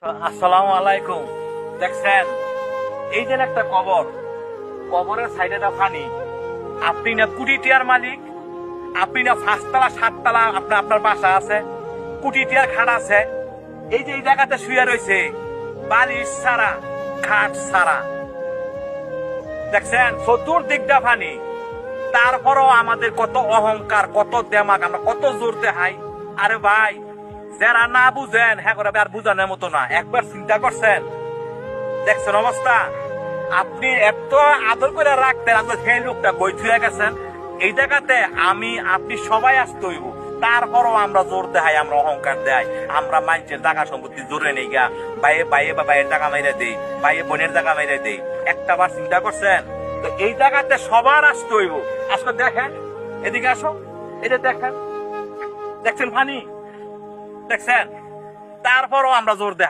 আসসালামু আলাইকুম। দেখছেন এই যে একটা কবর, কবরের সাইডে একটা পানি। আপনি না কোটি টিয়ার মালিক, আপনি না 5 তলা 7 তলা আপনার বাসা আছে, কোটি টিয়ার খাট আছে। এই যে এই জায়গাতে শুয়ে রয়েছে, বালিশ ছাড়া, খাট ছাড়া। দেখছেন চতুর্দিকটা পানি। তারপরও আমাদের কত অহংকার, কত দেমাগ, আমরা কত জোর দেখাই। আরে ভাই, যারা না বুঝেন হ্যাঁ করে আর বুঝানোর মতো না। একবার চিন্তা করছেন, দেখছেন অবস্থা। আপনি এত আদর করে রাখতেন, আপনার সেই লোকটা বই থুয়ে গেছেন। এই জায়গাতে আমি আপনি সবাই আসতে হইব। তারপরও আমরা জোর দেখাই, আমরা অহংকার দেয়, আমরা মানুষের জায়গা সম্পত্তি জোরে নেই গা। বাইয়ে বাইয়ে বা বাইয়ের জায়গা মাইরে দেই, বাইয়ে বোনের জায়গা মাইরে দেই। একটা বার চিন্তা করছেন? তো এই জায়গাতে সবার আসতে হইব। আসলে দেখেন, এদিকে আসো, এটা দেখেন, দেখছেন পানি, দেখছেন। তারপরও আমরা জোর দেখাই।